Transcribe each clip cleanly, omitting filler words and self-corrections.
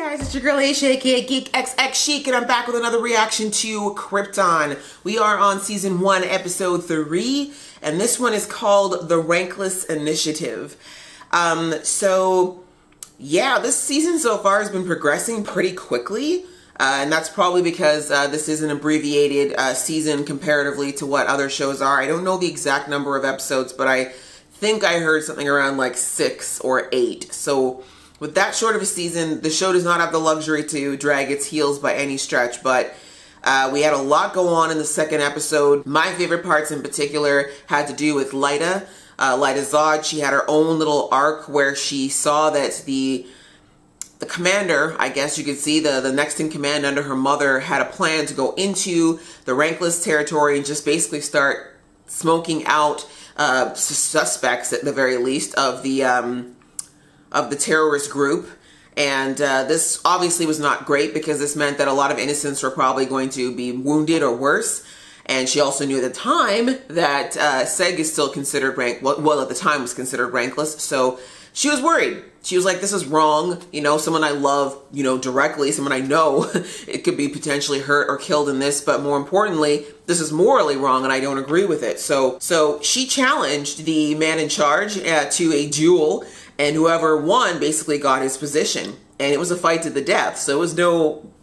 Guys, it's your girl Aisha, aka Geek XX Chic, and I'm back with another reaction to Krypton. We are on season 1, episode 3, and this one is called the Rankless Initiative. So yeah, this season so far has been progressing pretty quickly, and that's probably because this is an abbreviated season comparatively to what other shows are. I don't know the exact number of episodes, but I think I heard something around like 6 or 8. So with that short of a season, the show does not have the luxury to drag its heels by any stretch, but we had a lot go on in the second episode. My favorite parts in particular had to do with Lyta. Lyta Zod, she had her own little arc where she saw that the commander, I guess you could see, the next in command under her mother, had a plan to go into the Rankless territory and just basically start smoking out suspects, at the very least, of the terrorist group. And this obviously was not great because this meant that a lot of innocents were probably going to be wounded or worse. And she also knew at the time that Seg is still considered well, at the time was considered rankless. So she was worried. She was like, this is wrong. You know, someone I love, you know, directly, someone I know, it could be potentially hurt or killed in this. But more importantly, this is morally wrong and I don't agree with it. So she challenged the man in charge to a duel, and whoever won basically got his position. And it was a fight to the death. So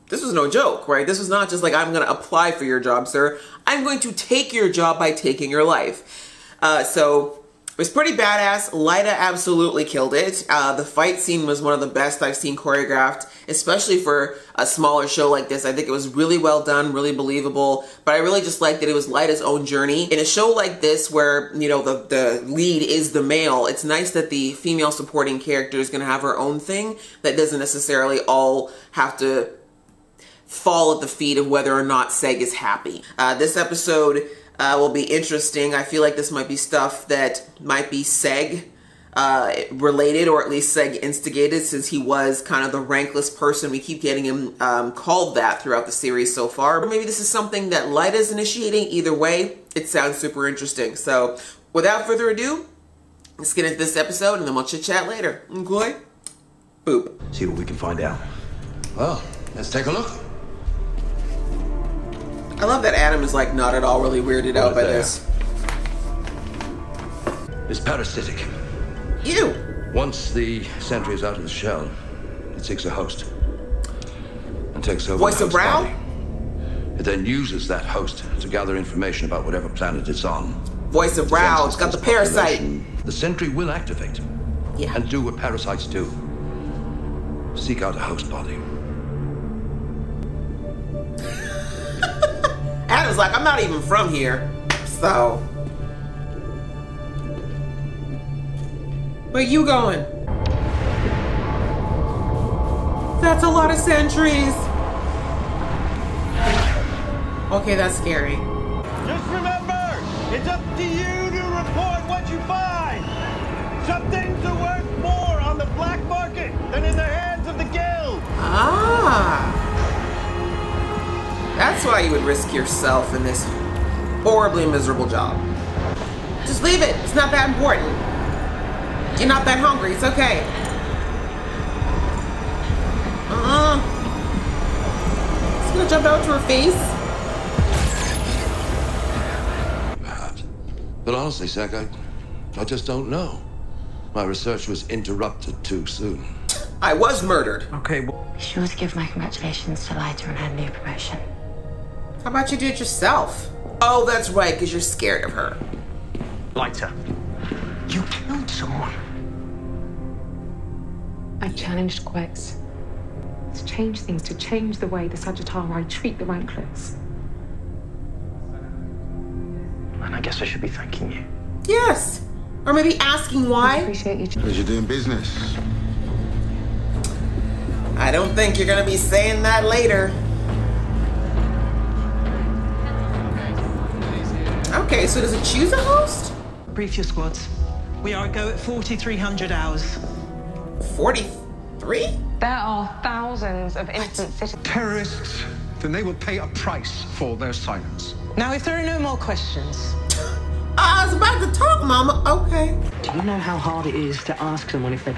this was no joke, right? This was not just like, I'm going to apply for your job, sir. I'm going to take your job by taking your life. So it was pretty badass. Lyta absolutely killed it. The fight scene was one of the best I've seen choreographed, especially for a smaller show like this. I think it was really well done, really believable, but I really just liked that it was Lyta's own journey. In a show like this where, you know, the lead is the male, it's nice that the female supporting character is going to have her own thing that doesn't necessarily all have to fall at the feet of whether or not Seg is happy. This episode will be interesting. I feel like this might be stuff that might be Seg related, or at least Seg instigated, since he was kind of the rankless person. We keep getting him called that throughout the series so far. But maybe this is something that Lyta's initiating. Either way, it sounds super interesting. So without further ado, let's get into this episode and then we'll chit chat later. Okay? Boop. See what we can find out. Well, let's take a look. I love that Adam is like not at all really weirded out by this. It's parasitic. Ew. Once the sentry is out of the shell, it seeks a host and takes over Voice the of host Brow? body. It then uses that host to gather information about whatever planet it's on. Voice of Brow, it's got the parasite. The sentry will activate. Yeah. And do what parasites do. Seek out a host body. Adam's like, I'm not even from here, so. Where you going? That's a lot of sentries. Okay, that's scary. Just remember, it's up to you to report what you find. Some things are worth more on the black market than in the hands of the guild. Ah. That's why you would risk yourself in this horribly miserable job. Just leave it. It's not that important. You're not that hungry. It's okay. It's gonna jump out to her face. Perhaps. But honestly, Seg, I just don't know. My research was interrupted too soon. I was murdered. Okay, well, Be sure to give my congratulations to Lyta on her new promotion. How about you do it yourself? Oh, that's right, because you're scared of her. Lyta, you killed someone. I challenged Quex to change things, to change the way the Sagittari treat the Rankless. And I guess I should be thanking you. Yes. Or maybe asking why. I appreciate you. Because you're doing business. I don't think you're going to be saying that later. Okay, so does it choose a host? Brief your squads. We are a go at 4,300 hours. 43? There are thousands of innocent citizens. Terrorists, then they will pay a price for their silence. Now, if there are no more questions, I was about to talk Mama. Okay. Do you know how hard it is to ask someone if they've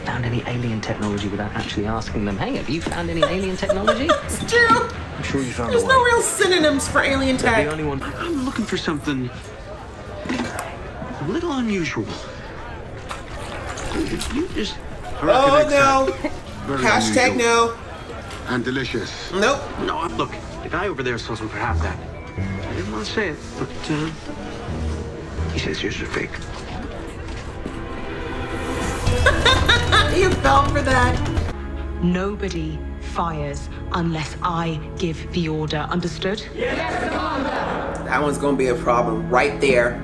found any alien technology without actually asking them, hey, have you found any alien technology? It's true. I'm sure you found There's a way. no real synonyms for alien They're tech. the only one. I'm looking for something a little unusual. You just... Oh, no. Very Hashtag unusual. no. And delicious. Nope. No, look, the guy over there saw something for half that. I didn't want to say it, but he says yours are fake. You fell for that. Nobody fires unless I give the order. Understood? That one's gonna be a problem right there.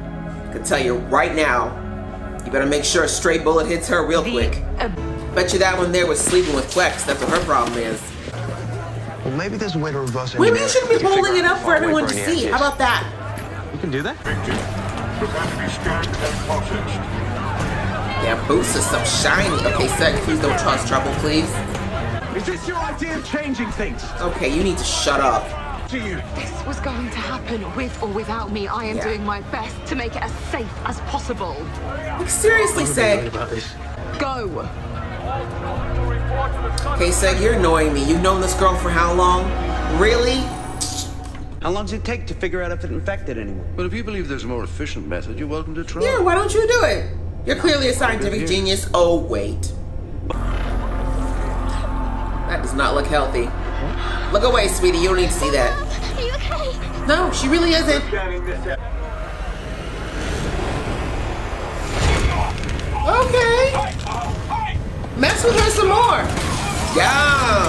I can tell you right now. You better make sure a stray bullet hits her real quick. Bet you that one there was sleeping with Quex. That's what her problem is. Well, maybe there's a way to reverse Maybe you shouldn't be holding it up for everyone to see. How about that? You can do that? Yeah, boots is so shiny. Okay, Seg, please don't cause trouble, please. Is this your idea of changing things? Okay, you need to shut up. To you. This was going to happen with or without me. I am doing my best to make it as safe as possible. Like, seriously, Seg. About this. Go. Okay, Seg, you're annoying me. You've known this girl for how long? Really? How long does it take to figure out if it infected anyone? But if you believe there's a more efficient method, you're welcome to try. Yeah, why don't you do it? You're clearly a scientific genius. Oh, wait. That does not look healthy. Look away, sweetie. You don't need to see that. Are you okay? No, she really isn't. Okay. Mess with her some more. Yeah.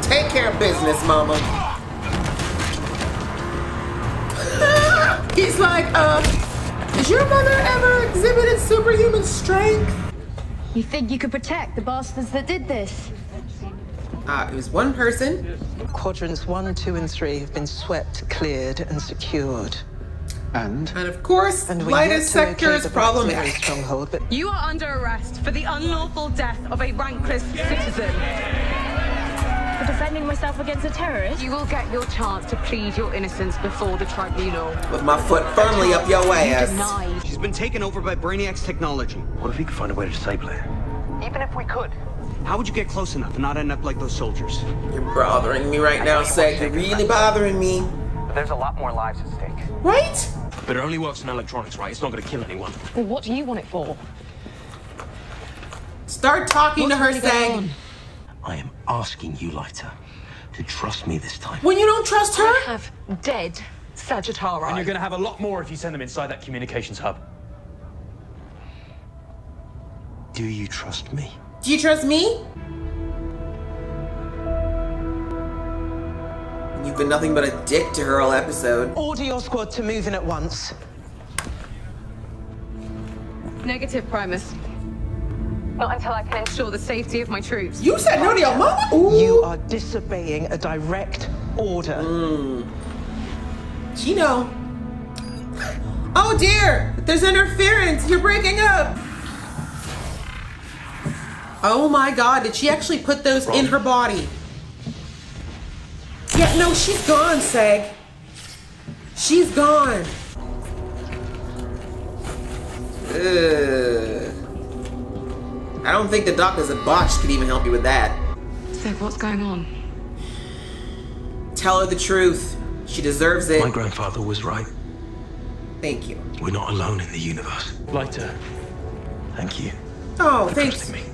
Take care of business, mama. He's like, has your mother ever exhibited superhuman strength? You think you could protect the bastards that did this? It was one person. Quadrants 1, 2, and 3 have been swept, cleared, and secured. And? And of course, And Lyta's sector is problematic. Stronghold, but You are under arrest for the unlawful death of a rankless citizen. For defending myself against a terrorist? You will get your chance to plead your innocence before the tribunal. With my foot firmly up your ass. Denied. She's been taken over by Brainiac's technology. What if we could find a way to disable it? Even if we could, how would you get close enough and not end up like those soldiers? You're bothering me right now, Seg. You're really bothering me. But there's a lot more lives at stake. Right? But it only works in electronics, right? It's not going to kill anyone. Well, what do you want it for? Start talking to her, Seg. I am asking you, Lyta, to trust me this time. When you don't trust her? I have dead Sagittari. And you're going to have a lot more if you send them inside that communications hub. Do you trust me? Do you trust me? You've been nothing but a dick to her all episode. order your squad to move in at once. Negative, Primus. Not until I can ensure the safety of my troops. You said no to your mama? Ooh. You are disobeying a direct order. She know. Oh dear, there's interference. You're breaking up. Oh my God, did she actually put those in her body? Yeah, no, she's gone, Seg. She's gone. Ugh. I don't think the doctors at Bosch could even help you with that. Seg, what's going on? Tell her the truth. She deserves it. My grandfather was right. Thank you. We're not alone in the universe. Lyta. Thank you. Oh, for thanks. trusting me.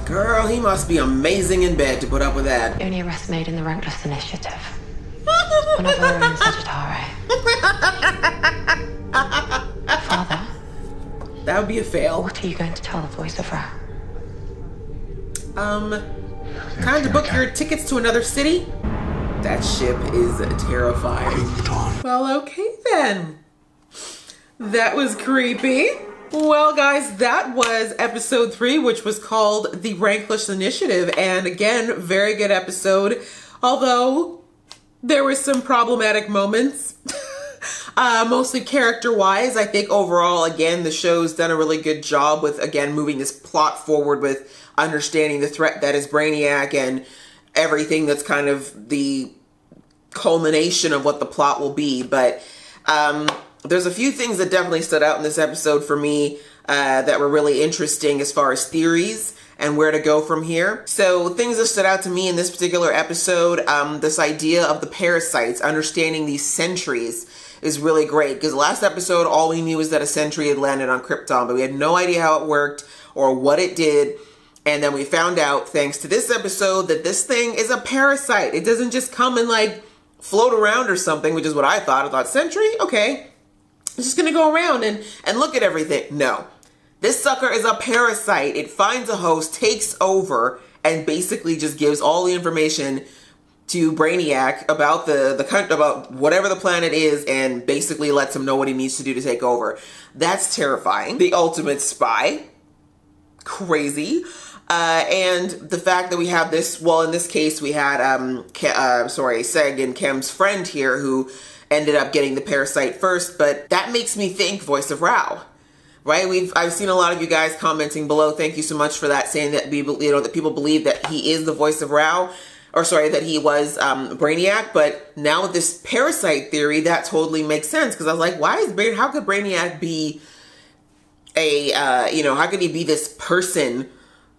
Girl, he must be amazing in bed to put up with that. Only arrest made in the Rankless initiative. One of our own Sagittari. Father, That would be a fail. what are you going to tell the voice of Ra? Time to book your tickets to another city? That ship is terrifying. Well, okay then. That was creepy. Well, guys, that was episode 3, which was called The Rankless Initiative. And again, very good episode. Although, there were some problematic moments. Mostly character-wise. I think overall, again, the show's done a really good job with, again, moving this plot forward with understanding the threat that is Brainiac and everything that's kind of the culmination of what the plot will be. But there's a few things that definitely stood out in this episode for me that were really interesting as far as theories and where to go from here. So things that stood out to me in this particular episode, this idea of the parasites, understanding these sentries is really great, because last episode all we knew was that a sentry had landed on Krypton, but we had no idea how it worked or what it did. And then we found out, thanks to this episode, that this thing is a parasite. It doesn't just come and like float around or something, which is what I thought. I thought, sentry? Okay. It's just gonna go around and look at everything. No. This sucker is a parasite. It finds a host, takes over, and basically just gives all the information to Brainiac about about whatever the planet is, and basically lets him know what he needs to do to take over. That's terrifying. The ultimate spy. Crazy. And the fact that we have this, well, in this case, we had, Seg and Kem's friend here who ended up getting the parasite first, but that makes me think Voice of Rao. Right? I've seen a lot of you guys commenting below. Thank you so much for that, saying that people, that people believe that he is the voice of Rao, or sorry, that he was Brainiac. But now with this parasite theory, that totally makes sense, because I was like, how could Brainiac be how could he be this person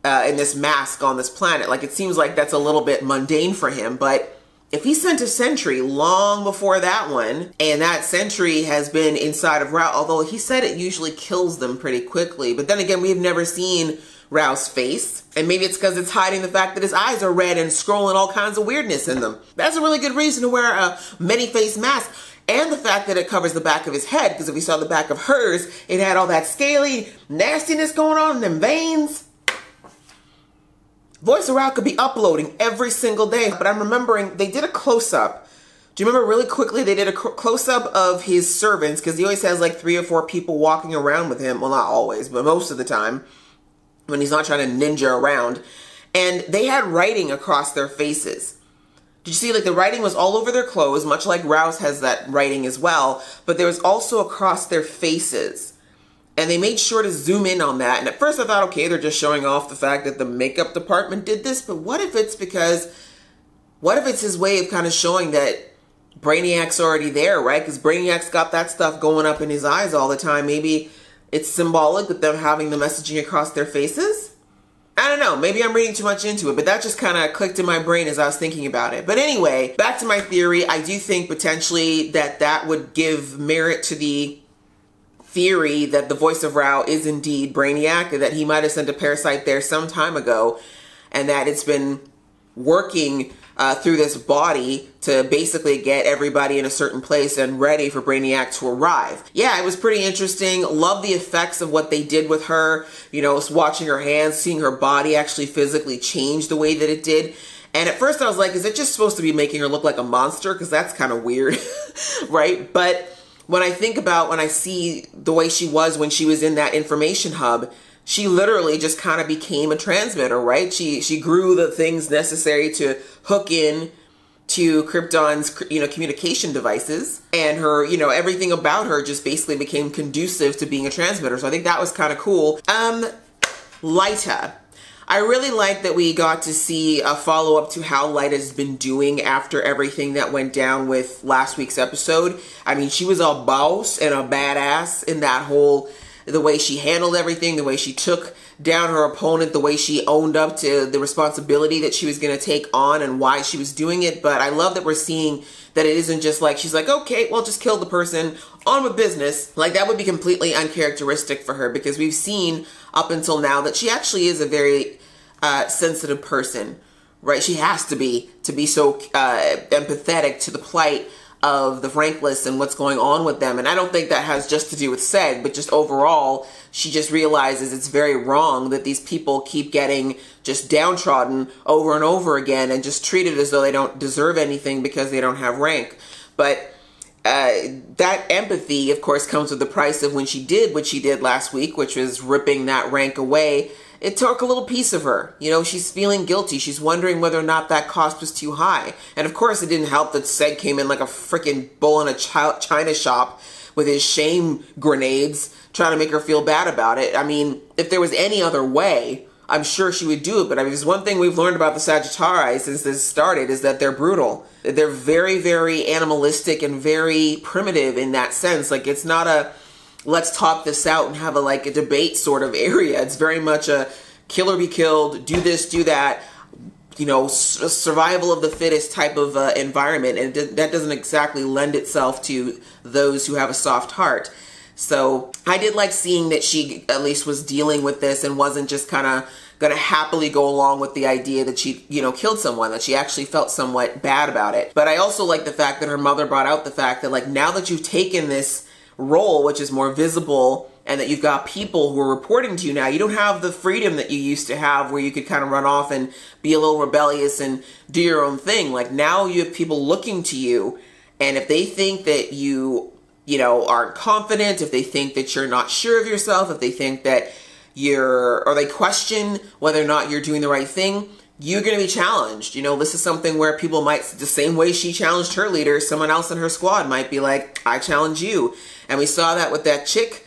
in this mask on this planet? Like, it seems like that's a little bit mundane for him, but if he sent a sentry long before that one, and that sentry has been inside of Rao, although he said it usually kills them pretty quickly, but then again, we've never seen Rao's face, and maybe it's because it's hiding the fact that his eyes are red and scrolling all kinds of weirdness in them. That's a really good reason to wear a many-face mask, and the fact that it covers the back of his head, because if we saw the back of hers, it had all that scaly nastiness going on in them veins. Voice of Rao could be uploading every single day, but I'm remembering they did a close-up. Do you remember really quickly they did a close-up of his servants, because he always has like 3 or 4 people walking around with him. Well, not always, but most of the time when he's not trying to ninja around. And they had writing across their faces. Did you see, like, the writing was all over their clothes, much like Rao's has that writing as well, but there was also across their faces. And they made sure to zoom in on that. And at first I thought, okay, they're just showing off the fact that the makeup department did this. But what if it's his way of kind of showing that Brainiac's already there, right? Because Brainiac's got that stuff going up in his eyes all the time. Maybe it's symbolic with them having the messaging across their faces. I don't know. Maybe I'm reading too much into it, but that just kind of clicked in my brain as I was thinking about it. But anyway, back to my theory. I do think potentially that would give merit to the theory that the voice of Rao is indeed Brainiac, and that he might have sent a parasite there some time ago, and that it's been working through this body to basically get everybody in a certain place and ready for Brainiac to arrive. Yeah, it was pretty interesting. Love the effects of what they did with her. You know, watching her hands, seeing her body actually physically change the way that it did. And at first I was like, is it just supposed to be making her look like a monster? Because that's kind of weird, right? But when I see the way she was when she was in that information hub, she literally just kind of became a transmitter, right? She grew the things necessary to hook in to Krypton's, communication devices, and her, everything about her just basically became conducive to being a transmitter. So I think that was kind of cool. Lyta. I really like that we got to see a follow-up to how Lyta's been doing after everything that went down with last week's episode. I mean, she was a boss and a badass in that whole, the way she handled everything, the way she took down her opponent, the way she owned up to the responsibility that she was going to take on and why she was doing it. But I love that we're seeing that it isn't just like, she's like, okay, well, just kill the person, on with business. Like, that would be completely uncharacteristic for her, because we've seen up until now that she actually is a very sensitive person, right? She has to be so empathetic to the plight of the Rankless and what's going on with them. And I don't think that has just to do with Seg, but just overall, she just realizes it's very wrong that these people keep getting just downtrodden over and over again and just treated as though they don't deserve anything because they don't have rank. But that empathy, of course, comes with the price of when she did what she did last week, which was ripping that rank away. It took a little piece of her. She's feeling guilty. She's wondering whether or not that cost was too high. And of course, it didn't help that Seg came in like a freaking bull in a china shop with his shame grenades, trying to make her feel bad about it. I mean, if there was any other way I'm sure she would do it. But I mean, there's one thing we've learned about the Sagittarii since this started is that they're brutal. They're very, very animalistic and very primitive in that sense. Like, it's not a let's talk this out and have a debate sort of area. It's very much a kill or be killed, do this, do that, you know, survival of the fittest type of environment. And that doesn't exactly lend itself to those who have a soft heart. So I did like seeing that she at least was dealing with this and wasn't just kind of going to happily go along with the idea that she, you know, killed someone, that she actually felt somewhat bad about it. But I also like the fact that her mother brought out the fact that, like, now that you've taken this role, which is more visible, and that you've got people who are reporting to you now, you don't have the freedom that you used to have where you could kind of run off and be a little rebellious and do your own thing. Like, now you have people looking to you, and if they think that you know, aren't confident, if they think that you're not sure of yourself, if they think that or they question whether or not you're doing the right thing, you're going to be challenged. You know, this is something where people might, the same way she challenged her leader, someone else in her squad might be like, I challenge you. And we saw that with that chick,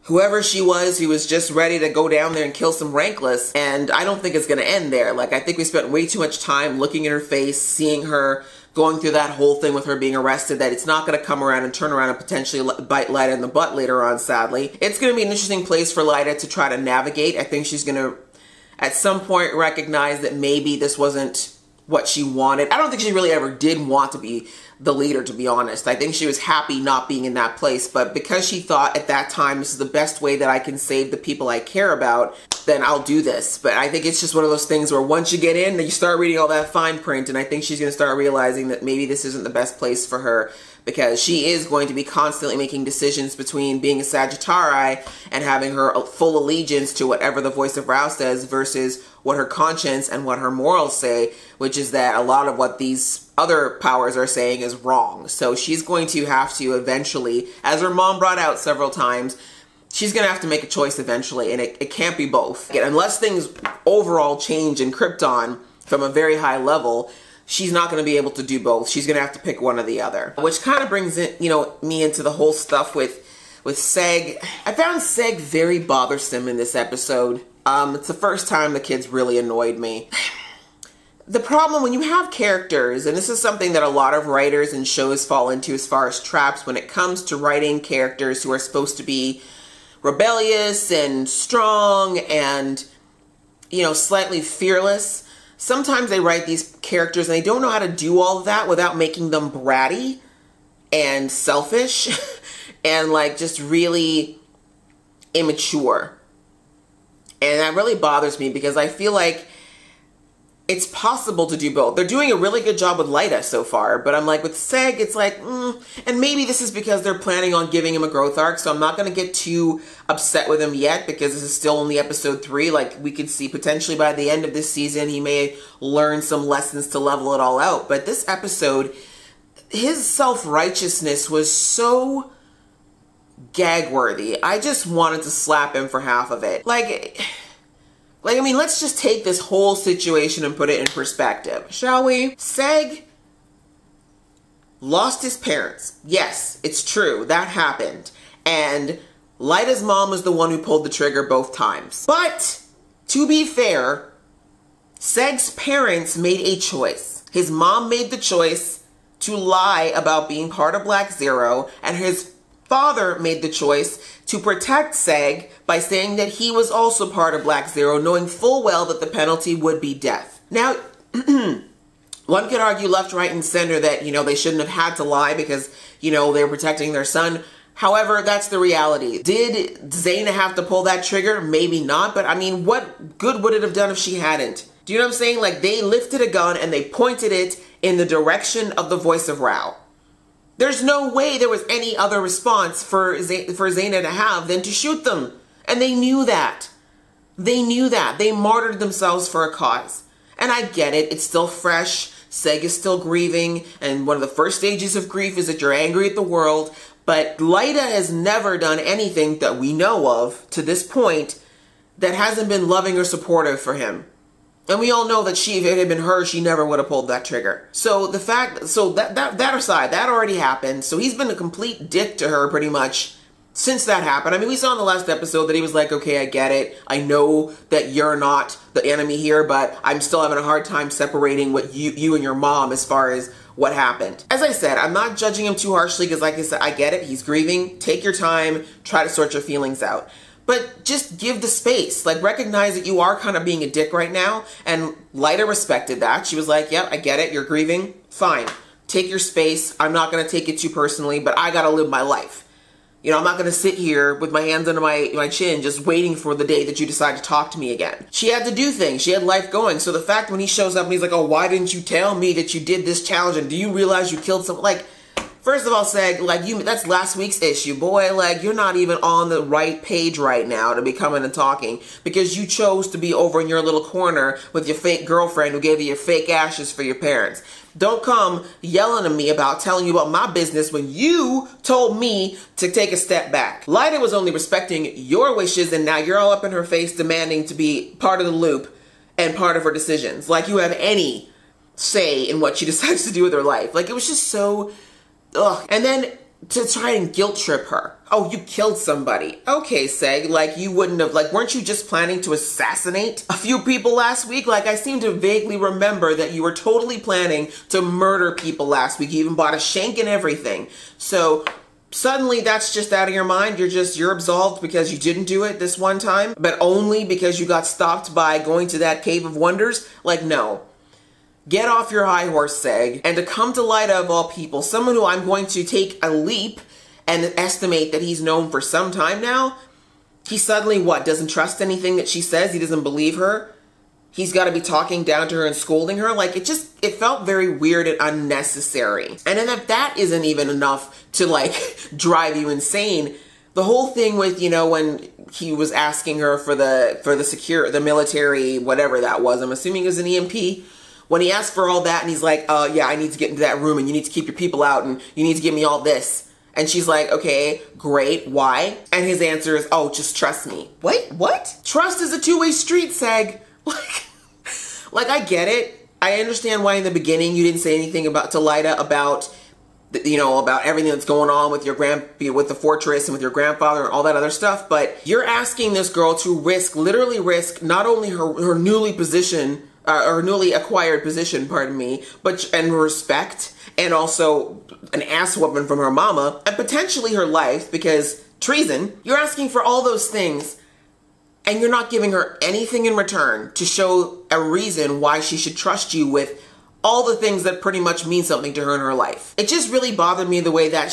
whoever she was, who was just ready to go down there and kill some Rankless. And I don't think it's going to end there. Like, I think we spent way too much time looking at her face, seeing her going through that whole thing with her being arrested, that it's not going to come around and turn around and potentially bite Lyta in the butt later on, sadly. It's going to be an interesting place for Lyta to try to navigate. I think she's going to, at some point, recognize that maybe this wasn't what she wanted. I don't think she really ever did want to be the leader, to be honest. I think she was happy not being in that place, but because she thought at that time, this is the best way that I can save the people I care about, then I'll do this. But I think it's just one of those things where once you get in, you start reading all that fine print, and I think she's going to start realizing that maybe this isn't the best place for her, because she is going to be constantly making decisions between being a Sagittarii and having her full allegiance to whatever the voice of Rao says versus what her conscience and what her morals say, which is that a lot of what these other powers are saying is wrong. So she's going to have to eventually, as her mom brought out several times, she's going to have to make a choice eventually, and it can't be both. Again, unless things overall change in Krypton from a very high level, she's not going to be able to do both. She's going to have to pick one or the other. Which kind of brings it, you know, me into the whole stuff with Seg. I found Seg very bothersome in this episode. It's the first time the kid's really annoyed me. The problem when you have characters, and this is something that a lot of writers and shows fall into as far as traps when it comes to writing characters who are supposed to be rebellious and strong and, you know, slightly fearless. Sometimes they write these characters and they don't know how to do all of that without making them bratty and selfish and like just really immature. And that really bothers me because I feel like it's possible to do both. They're doing a really good job with Lyta so far, but I'm like, with Seg, it's like, and maybe this is because they're planning on giving him a growth arc, so I'm not going to get too upset with him yet because this is still only episode 3. Like, we could see potentially by the end of this season, he may learn some lessons to level it all out. But this episode, his self-righteousness was so gag-worthy. I just wanted to slap him for half of it. Like, I mean, let's just take this whole situation and put it in perspective, shall we? Seg lost his parents. Yes, it's true. That happened. And Lyta's mom was the one who pulled the trigger both times. But, to be fair, Seg's parents made a choice. His mom made the choice to lie about being part of Black Zero, and his father made the choice to protect Seg by saying that he was also part of Black Zero, knowing full well that the penalty would be death. Now, one could argue left, right, and center that, you know, they shouldn't have had to lie because, you know, they were protecting their son. However, that's the reality. Did Zaina have to pull that trigger? Maybe not, but I mean, what good would it have done if she hadn't? Do you know what I'm saying? Like, they lifted a gun and they pointed it in the direction of the voice of Rao. There's no way there was any other response for Zaina to have than to shoot them. And they knew that. They knew that. They martyred themselves for a cause. And I get it. It's still fresh. Seg is still grieving. And one of the first stages of grief is that you're angry at the world. But Lyta has never done anything that we know of to this point that hasn't been loving or supportive for him. And we all know that if it had been her, she never would have pulled that trigger. So the fact, that aside, that already happened. So he's been a complete dick to her pretty much since that happened. I mean, we saw in the last episode that he was like, okay, I get it. I know that you're not the enemy here, but I'm still having a hard time separating what you and your mom as far as what happened. As I said, I'm not judging him too harshly because, like I said, I get it. He's grieving. Take your time. Try to sort your feelings out. But just give the space. Like, recognize that you are kind of being a dick right now. And Lyta respected that. She was like, yep, I get it. You're grieving. Fine. Take your space. I'm not going to take it too personally, but I got to live my life. You know, I'm not going to sit here with my hands under my chin just waiting for the day that you decide to talk to me again. She had to do things. She had life going. So the fact when he shows up and he's like, oh, why didn't you tell me that you did this challenge? And do you realize you killed someone? Like, first of all, Seg, like, that's last week's issue, boy. Like, you're not even on the right page right now to be coming and talking because you chose to be over in your little corner with your fake girlfriend who gave you your fake ashes for your parents. Don't come yelling at me about telling you about my business when you told me to take a step back. Lyta was only respecting your wishes, and now you're all up in her face demanding to be part of the loop and part of her decisions. Like you have any say in what she decides to do with her life. Like, it was just so... ugh. And then to try and guilt trip her. Oh, you killed somebody. Okay, Seg, like you wouldn't have, like, weren't you just planning to assassinate a few people last week? Like, I seem to vaguely remember that you were totally planning to murder people last week. You even bought a shank and everything. So suddenly that's just out of your mind. You're absolved because you didn't do it this one time, but only because you got stopped by going to that Cave of Wonders. Like, no. Get off your high horse, Seg, and to come to Lyta of all people, someone who I'm going to take a leap and estimate that he's known for some time now, he suddenly, what, doesn't trust anything that she says? He doesn't believe her? He's got to be talking down to her and scolding her? Like, it felt very weird and unnecessary. And then if that isn't even enough to, like, drive you insane, the whole thing with, you know, when he was asking her for the military, whatever that was, I'm assuming it was an EMP, when he asked for all that and he's like, yeah, I need to get into that room and you need to keep your people out and you need to give me all this. And she's like, okay, great, why? And his answer is, oh, just trust me. Wait, what? Trust is a two-way street, Seg. Like, I get it. I understand why in the beginning you didn't say anything to Lyta about, you know, about everything that's going on with with the fortress and with your grandfather and all that other stuff. But you're asking this girl to literally risk not only her newly acquired position, pardon me, and respect, and also an ass whooping from her mama, and potentially her life, because treason. You're asking for all those things, and you're not giving her anything in return to show a reason why she should trust you with all the things that pretty much mean something to her in her life. It just really bothered me the way that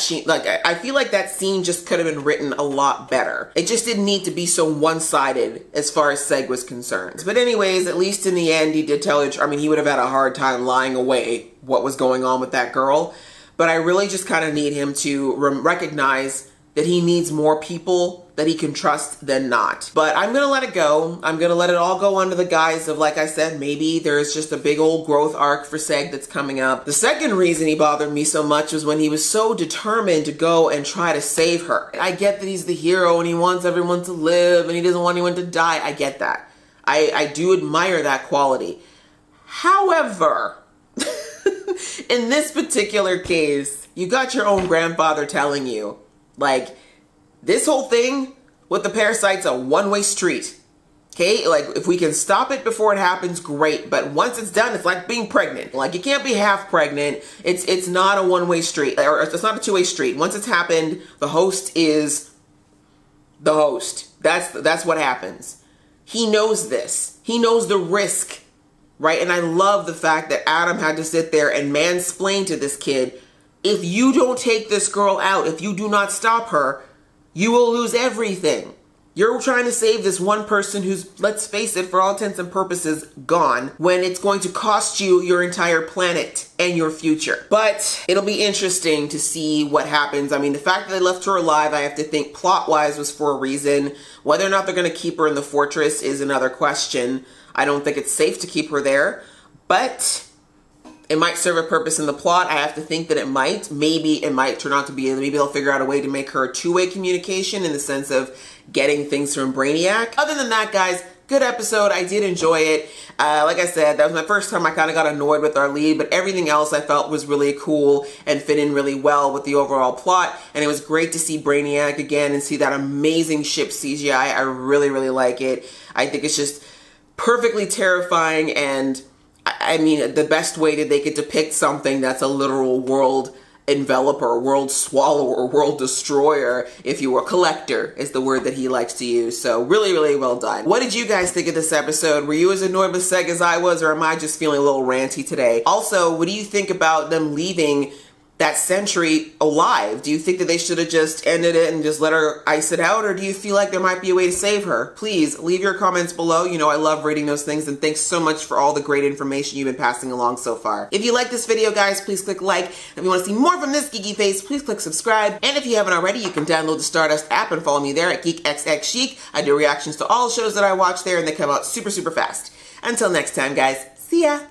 I feel like that scene just could have been written a lot better. It just didn't need to be so one-sided as far as Seg was concerned. But anyways, at least in the end, he did tell her, I mean, he would have had a hard time lying away what was going on with that girl. But I really just kind of need him to recognize that he needs more people that he can trust than not. But I'm gonna let it go. I'm gonna let it all go under the guise of, like I said, maybe there's just a big old growth arc for Seg that's coming up. The second reason he bothered me so much was when he was so determined to go and try to save her. I get that he's the hero and he wants everyone to live and he doesn't want anyone to die. I get that. I do admire that quality. However, in this particular case, you got your own grandfather telling you, like, this whole thing with the parasite's a one-way street. Okay, like, if we can stop it before it happens, great. But once it's done, it's like being pregnant. Like, you can't be half pregnant. It's not a one-way street, or it's not a two-way street. Once it's happened, the host is the host. That's what happens. He knows this. He knows the risk, right? And I love the fact that Adam had to sit there and mansplain to this kid, if you don't take this girl out, if you do not stop her, you will lose everything. You're trying to save this one person who's, let's face it, for all intents and purposes, gone, when it's going to cost you your entire planet and your future. But it'll be interesting to see what happens. I mean, the fact that they left her alive, I have to think plot-wise was for a reason. Whether or not they're going to keep her in the fortress is another question. I don't think it's safe to keep her there, but it might serve a purpose in the plot. I have to think that it might. Maybe it might turn out to be, maybe they'll figure out a way to make her a two-way communication in the sense of getting things from Brainiac. Other than that, guys, good episode. I did enjoy it. Like I said, that was my first time I kind of got annoyed with our lead, but everything else I felt was really cool and fit in really well with the overall plot. And it was great to see Brainiac again and see that amazing ship CGI. I really, really like it. I think it's just perfectly terrifying, and I mean, the best way that they could depict something that's a literal world enveloper, world swallower, world destroyer, if you were. Collector is the word that he likes to use. So really, really well done. What did you guys think of this episode? Were you as annoyed with Seg as I was, or am I just feeling a little ranty today? Also, what do you think about them leaving that sentry alive? Do you think that they should have just ended it and just let her ice it out, or do you feel like there might be a way to save her? Please leave your comments below. You know I love reading those things, and thanks so much for all the great information you've been passing along so far. If you like this video, guys, please click like. If you want to see more from this geeky face, please click subscribe. And if you haven't already, you can download the Stardust app and follow me there at GeekXXChic. I do reactions to all shows that I watch there, and they come out super, super fast. Until next time, guys, see ya!